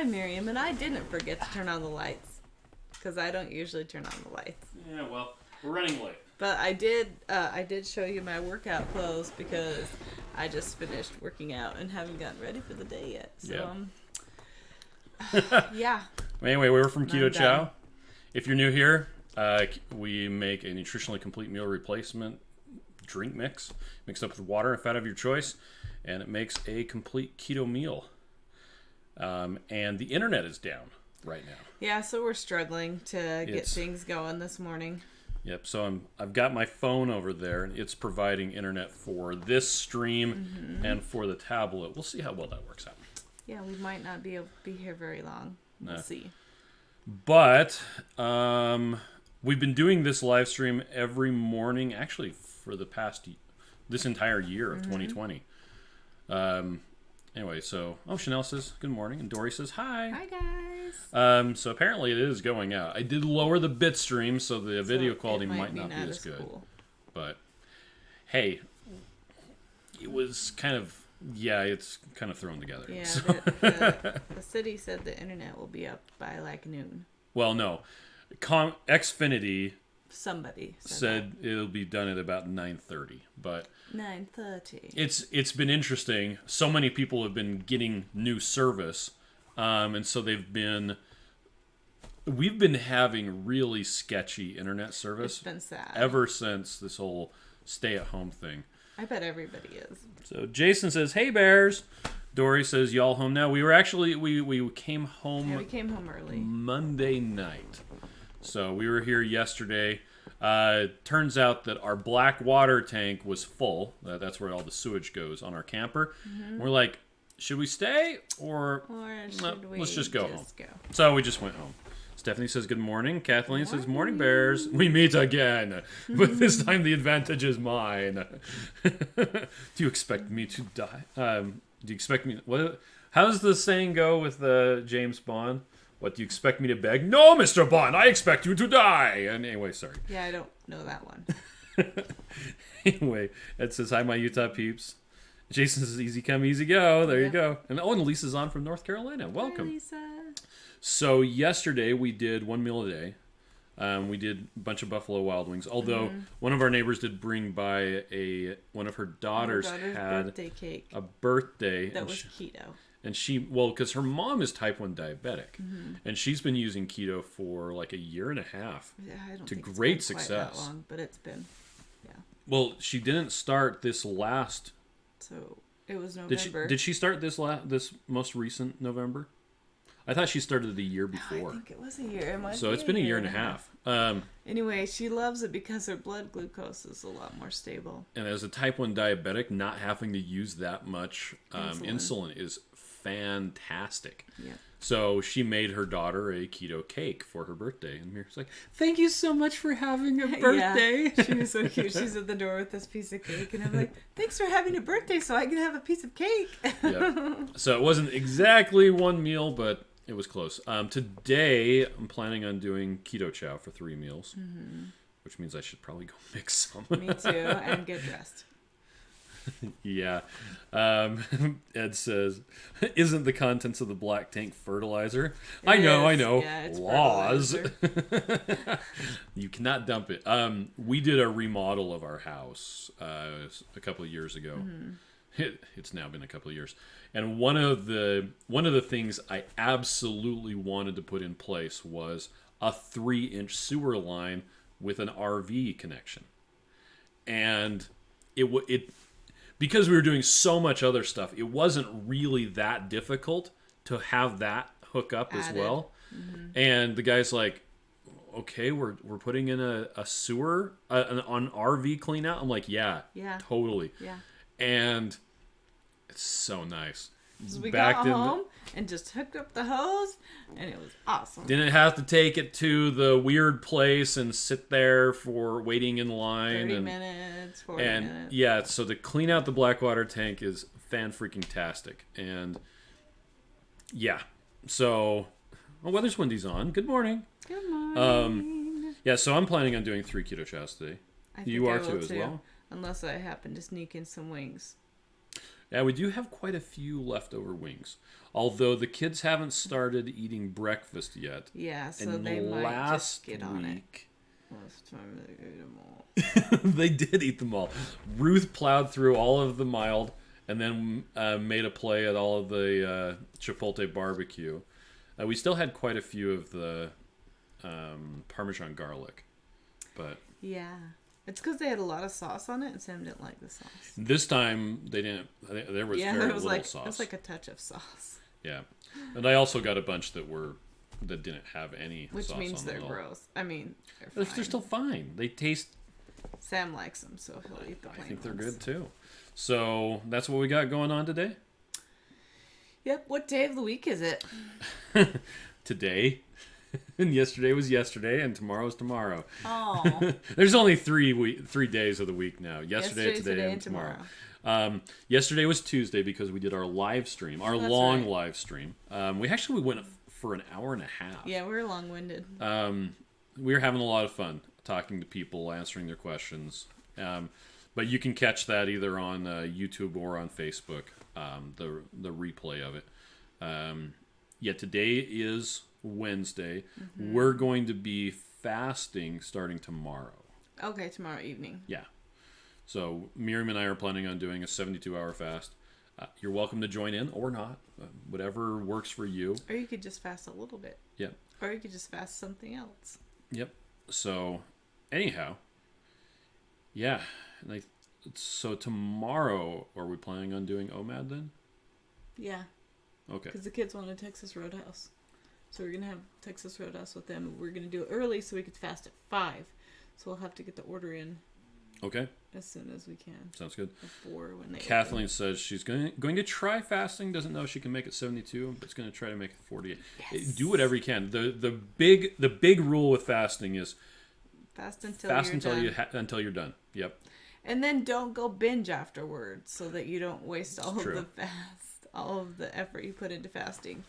Miriam, and I didn't forget to turn on the lights because I don't usually turn on the lights. Yeah, well, we're running late. But I did show you my workout clothes because I just finished working out and haven't gotten ready for the day yet. So, yeah. Anyway, we're from Keto Chow. If you're new here, we make a nutritionally complete meal replacement drink mix, mixed up with water and fat of your choice, and it makes a complete keto meal. And the internet is down right now. Yeah, so we're struggling to get things going this morning. Yep, so I've got my phone over there, and it's providing internet for this stream and for the tablet. We'll see how well that works out. Yeah, we might not be able to be here very long. We'll see. But we've been doing this live stream every morning, actually, for this entire year of 2020. Anyway, so Chanel says good morning, and Dory says hi. Hi guys. So apparently it is going out. I did lower the bit stream, so the video quality might not be as good. Cool. But hey, it was kind of it's kind of thrown together. Yeah, so. the city said the internet will be up by like noon. Well, no, Xfinity. Somebody said it'll be done at about 9:30, but 9:30. It's been interesting. So many people have been getting new service, and so we've been having really sketchy internet service. It's been sad ever since this whole stay-at-home thing. I bet everybody is. So Jason says, "Hey Bears." Dory says, "Y'all home now?" We were actually we came home. Yeah, we came home early Monday night. So we were here yesterday. Turns out that our black water tank was full. That's where all the sewage goes on our camper. Mm-hmm. We're like, should we stay or should we let's just go home? Go? So we just went home. Stephanie says good morning. Kathleen says morning Bears. We meet again, but this time the advantage is mine. Do you expect me to die? Do you expect me? What? How does the saying go with James Bond? What, do you expect me to beg? No, Mr. Bond, I expect you to die. And anyway, sorry. Yeah, I don't know that one. Anyway, Ed says, hi, my Utah peeps. Jason says, easy come, easy go. There you go. And Lisa's on from North Carolina. Welcome. Hi, Lisa. So yesterday we did one meal a day. We did a bunch of Buffalo Wild Wings. Although one of our neighbors did bring by one of her daughters had birthday cake. A birthday. That was keto. And because her mom is type 1 diabetic, and she's been using keto for like a year and a half to great success. Quite that long, but it's been, Well, she didn't start this last. So it was November. Did she start this most recent November? I thought she started the year before. I think it was a year. So it's been a year and a half. Anyway, she loves it because her blood glucose is a lot more stable. And as a type 1 diabetic, not having to use that much insulin is fantastic. Yeah. So she made her daughter a keto cake for her birthday, and Mira's like, "Thank you so much for having a birthday." Yeah, she was so cute. She's at the door with this piece of cake, and I'm like, "Thanks for having a birthday, so I can have a piece of cake." Yeah. So it wasn't exactly one meal, but it was close. Today I'm planning on doing Keto Chow for 3 meals, which means I should probably go mix some. Me too, and get dressed. Yeah. Ed says, isn't the contents of the black tank fertilizer? I know. Yeah, it's laws. You cannot dump it. We did a remodel of our house a couple of years ago. It's now been a couple of years. And one of the things I absolutely wanted to put in place was a 3-inch sewer line with an RV connection. And it because we were doing so much other stuff, it wasn't really that difficult to have that hook up as well. And the guy's like, okay, we're putting in a sewer, an RV clean out. I'm like, yeah, totally. Yeah. And it's so nice. So we got home and just hooked up the hose, and it was awesome. Didn't have to take it to the weird place and sit there for waiting in line. 40 minutes. Yeah, so to clean out the black water tank is fan-freaking-tastic. And, yeah. So, Weathers Wendy's on. Good morning. Good morning. Yeah, so I'm planning on doing 3 Keto Chows today. You are too as well? Unless I happen to sneak in some wings. Yeah, we do have quite a few leftover wings. Although the kids haven't started eating breakfast yet. Yeah, so And they might last just get on it. week, Last time they ate them all. they did eat them all. Ruth plowed through all of the mild and then made a play at all of the Chipotle barbecue. We still had quite a few of the Parmesan garlic. But Yeah. It's because they had a lot of sauce on it, and Sam didn't like the sauce. this time, they didn't. There was very little sauce. It was like a touch of sauce. Yeah. And I also got a bunch that didn't have any Which sauce on means them they're at all. gross. I mean, they're fine. They're still fine. They taste... Sam likes them, so he'll eat the plain I think they're ones. good, too. So, that's what we got going on today. Yep. What day of the week is it? Today. And yesterday was yesterday, and tomorrow's tomorrow. Oh. There's only 3 days of the week now. Yesterday, today, and tomorrow. Yesterday was Tuesday because we did our live stream, our long live stream. We actually went for an hour and a half. Yeah, we were long-winded. We were having a lot of fun talking to people, answering their questions. But you can catch that either on YouTube or on Facebook, the replay of it. Today is Wednesday. Mm-hmm. We're going to be fasting starting tomorrow. Okay, tomorrow evening. Yeah. So Miriam and I are planning on doing a 72-hour fast. You're welcome to join in or not, whatever works for you. Or you could just fast a little bit. Yep. Or you could just fast something else. Yep. So, anyhow, yeah. So tomorrow, are we planning on doing OMAD then? Yeah. Okay. Because the kids want a Texas Roadhouse. So we're going to have Texas Roadhouse with them. We're going to do it early so we could fast at 5. So we'll have to get the order in. Okay. As soon as we can. Sounds good. Before when they Kathleen open. says she's going to try fasting. Doesn't know she can make it 72, but it's going to try to make it 48. Yes. Do whatever you can. The big rule with fasting is fast until you're done. Yep. And then don't go binge afterwards so that you don't waste all True. of the fast, all of the effort you put into fasting.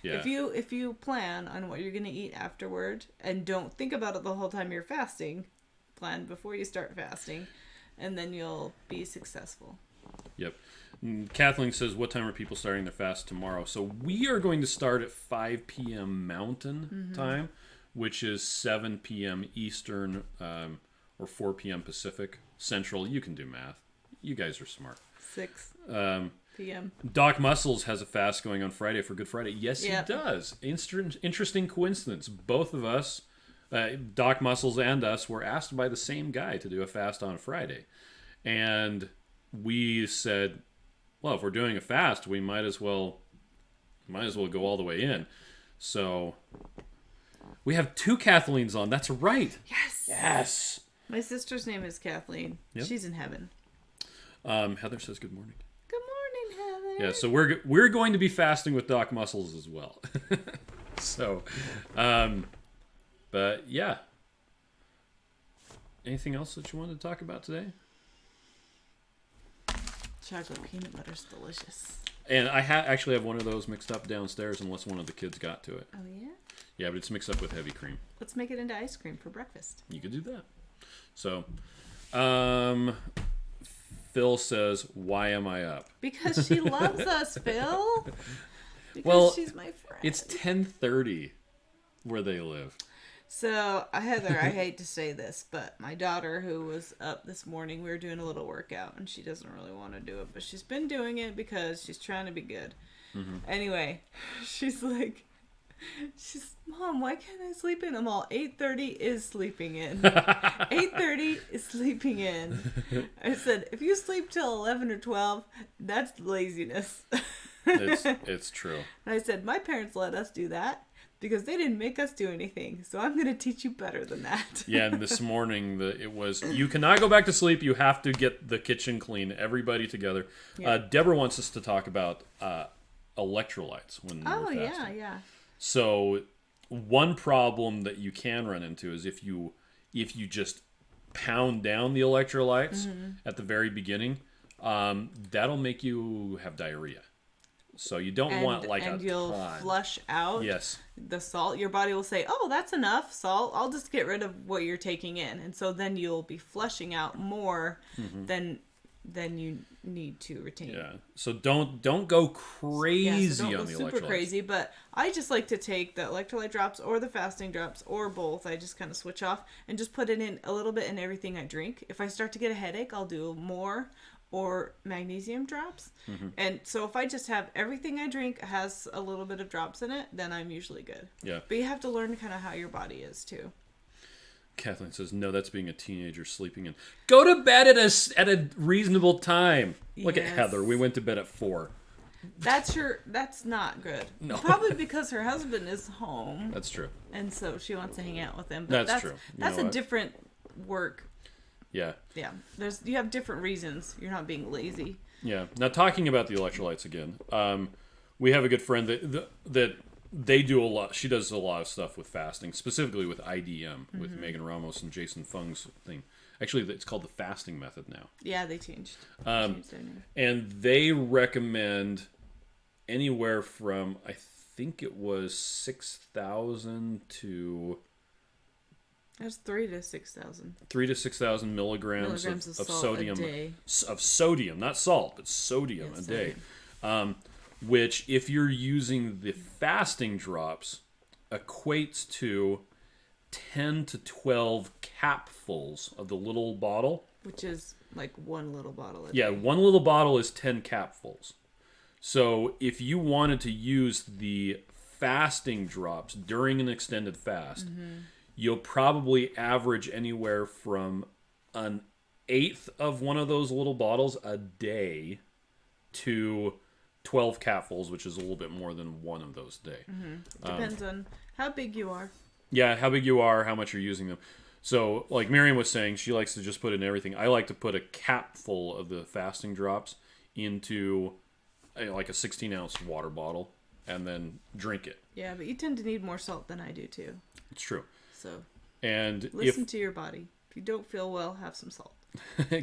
Yeah. If you plan on what you're going to eat afterward and don't think about it the whole time you're fasting, plan before you start fasting, and then you'll be successful. Yep. Kathleen says, what time are people starting their fast tomorrow? So we are going to start at 5 p.m. Mountain time, which is 7 p.m. Eastern or 4 p.m. Pacific. Central, you can do math. You guys are smart. 6 p.m. Doc Muscles has a fast going on Friday for Good Friday. Yes, Yep. he does. Interesting coincidence. Both of us, Doc Muscles and us, were asked by the same guy to do a fast on Friday. And we said, well, if we're doing a fast, we might as well go all the way in. So we have 2 Kathleens on. That's right. Yes. Yes. My sister's name is Kathleen. Yep. She's in heaven. Heather says good morning. Good morning, Heather. Yeah, so we're going to be fasting with Doc Muscles as well. So, but yeah. Anything else that you wanted to talk about today? Chocolate peanut butter's delicious. And I actually have one of those mixed up downstairs unless one of the kids got to it. Oh, yeah? Yeah, but it's mixed up with heavy cream. Let's make it into ice cream for breakfast. You could do that. So, Phil says, why am I up? Because she loves us, Phil. Because Well, she's my friend. It's 10:30 where they live. So, Heather, I hate to say this, but my daughter, who was up this morning, we were doing a little workout, and she doesn't really want to do it, but she's been doing it because she's trying to be good. Mm-hmm. Anyway, she's like, Mom, why can't I sleep in? I'm all, 8:30 is sleeping in. 8:30 is sleeping in. I said, if you sleep till 11 or 12, that's laziness. It's true. And I said, my parents let us do that because they didn't make us do anything. So I'm going to teach you better than that. Yeah, and this morning it was, you cannot go back to sleep. You have to get the kitchen clean. Everybody together. Yeah. Deborah wants us to talk about electrolytes when we're fasting. Yeah. So one problem that you can run into is if you just pound down the electrolytes at the very beginning, that'll make you have diarrhea. So you don't want like a ton. And you'll flush out the salt. Your body will say, oh, that's enough salt. I'll just get rid of what you're taking in. And so then you'll be flushing out more than then you need to retain. Yeah. So don't go crazy so don't on go the super electrolytes. crazy, but I just like to take the electrolyte drops or the fasting drops or both. I just kind of switch off and just put it in a little bit in everything I drink. If I start to get a headache, I'll do more or magnesium drops. And so if I just have everything I drink has a little bit of drops in it, then I'm usually good. Yeah. But you have to learn kind of how your body is too. Kathleen says, "No, that's being a teenager sleeping in. Go to bed at a reasonable time." Look at Yes. Heather. We went to bed at 4. That's not good. No. Probably because her husband is home. That's true. And so she wants to hang out with him. But That's true. That's know a what? different work. Yeah. Yeah. You have different reasons. You're not being lazy. Yeah. Now, talking about the electrolytes again, we have a good friend that they do a lot. She does a lot of stuff with fasting, specifically with IDM, with Megan Ramos and Jason Fung's thing. Actually, it's called the fasting method now. Yeah, they changed. Their name. And they recommend anywhere from, I think it was 6,000 to... That's 3,000 to 6,000 milligrams milligrams of salt sodium. a day. Of sodium, not salt, but sodium a day. Which, if you're using the fasting drops, equates to 10 to 12 capfuls of the little bottle. Which is like one little bottle a Yeah, day. one little bottle is 10 capfuls. So if you wanted to use the fasting drops during an extended fast, you'll probably average anywhere from an eighth of one of those little bottles a day to 12 capfuls, which is a little bit more than one of those a day. Depends on how big you are. Yeah, how big you are, how much you're using them. So, like Miriam was saying, she likes to just put in everything. I like to put a capful of the fasting drops into like a 16-ounce water bottle and then drink it. Yeah, but you tend to need more salt than I do too. It's true. So And listen to your body. If you don't feel well, have some salt.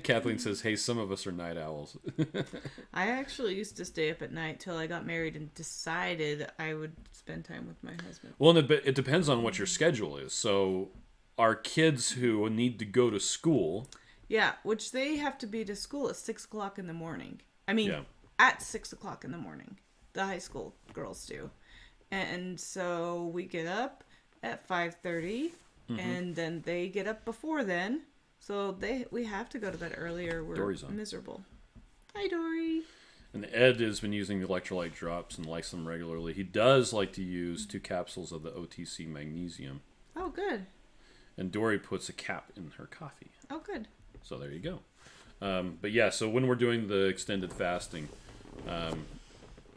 Kathleen says, "Hey, some of us are night owls." I actually used to stay up at night till I got married and decided I would spend time with my husband. Well, it depends on what your schedule is. So, our kids who need to go to school, Yeah, which they have to be to school at 6 o'clock in the morning. I mean, Yeah. at 6 o'clock in the morning. The high school girls do. And so we get up at 5:30, and then they get up before then. So we have to go to bed earlier. We're Dory's on. miserable. Hi, Dory. and Ed has been using the electrolyte drops and likes them regularly. He does like to use 2 capsules of the OTC magnesium, Oh, good. and Dory puts a cap in her coffee. Oh, good. So there you go. But yeah, so when we're doing the extended fasting,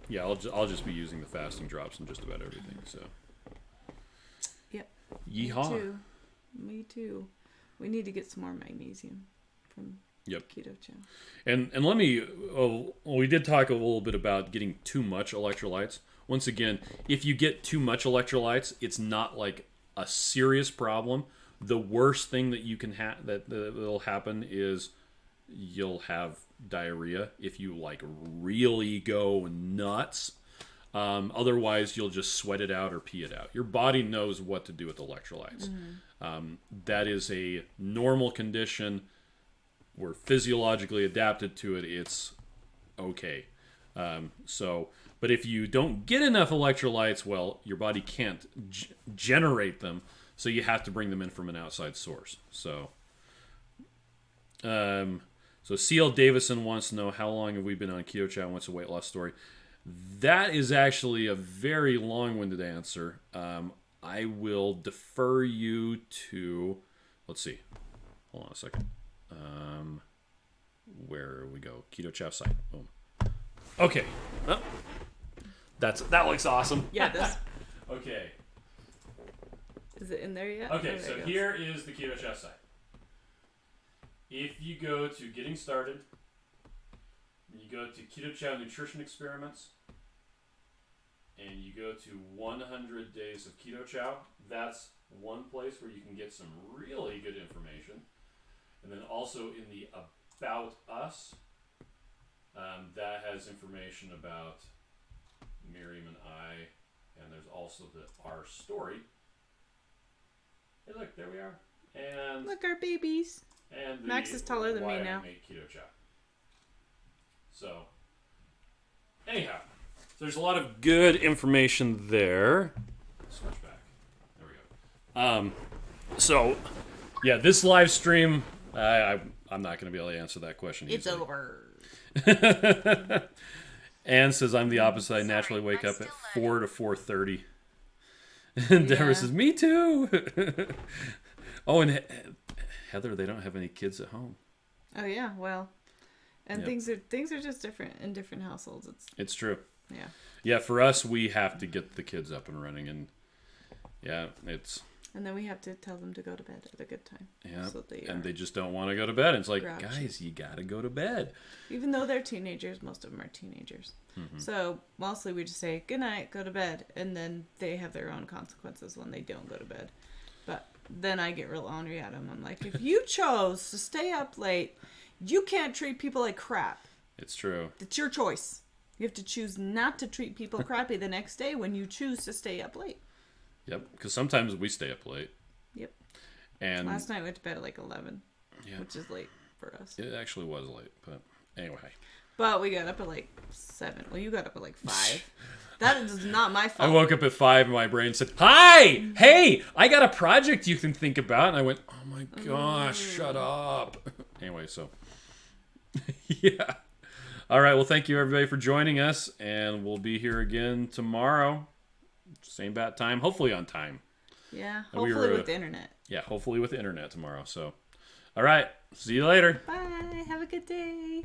yeah, I'll just be using the fasting drops in just about everything. So Yep. yeehaw. Me too. We need to get some more magnesium from Yep. Keto Chow. And let me, we did talk a little bit about getting too much electrolytes. Once again, if you get too much electrolytes, it's not like a serious problem. The worst thing that you can that will happen is you'll have diarrhea if you like really go nuts. Otherwise, you'll just sweat it out or pee it out. Your body knows what to do with electrolytes. That is a normal condition. We're physiologically adapted to it. It's okay. But if you don't get enough electrolytes, well, your body can't generate them, so you have to bring them in from an outside source. So CL Davison wants to know, how long have we been on Keto Chow and what's a weight loss story? That is actually a very long-winded answer. I will defer you to, let's see. Hold on a second. Where we go? Keto Chow site. Boom. Okay. Oh, that looks awesome. Yeah, this. Okay. Is it in there yet? Okay, Oh, there so it goes. here is the Keto Chow site. If you go to Getting Started, you go to Keto Chow Nutrition Experiments, and you go to 100 Days of Keto Chow, that's one place where you can get some really good information. And then also in the About Us, that has information about Miriam and I, and there's also our story. Hey, look, there we are. And Look, our babies. and Max is taller than me why I now. made Keto Chow. So, anyhow, there's a lot of good information there. Switch back. There we go. So, yeah, this live stream, I'm not going to be able to answer that question It's easily. over. Anne says, I'm the opposite. I naturally wake up at 4 to 4:30. And Deborah says, me too. Oh, and Heather, they don't have any kids at home. Oh, yeah, well, and things are just different in different households. It's true. Yeah. Yeah, for us, we have to get the kids up and running, and yeah, it's... And then we have to tell them to go to bed at a good time. Yeah, so they just don't want to go to bed. It's like, grouchy. guys, you got to go to bed. Even though they're teenagers, most of them are teenagers. Mm-hmm. So mostly we just say, good night, go to bed. And then they have their own consequences when they don't go to bed. But then I get real ornery at them. I'm like, if you chose to stay up late, you can't treat people like crap. It's true. It's your choice. You have to choose not to treat people crappy the next day when you choose to stay up late. Yep, because sometimes we stay up late. Yep. And last night we went to bed at like 11, yeah, which is late for us. It actually was late, but anyway. But we got up at like 7. Well, you got up at like 5. That is not my I fault. woke up at 5 and my brain said, hi, hey, I got a project you can think about. And I went, oh my gosh, shut up. Anyway, so, yeah. All right, well, thank you everybody for joining us. And we'll be here again tomorrow. Same bat time, hopefully on time. Yeah, hopefully with the internet. Yeah, hopefully with the internet tomorrow. So, all right, see you later. Bye. Have a good day.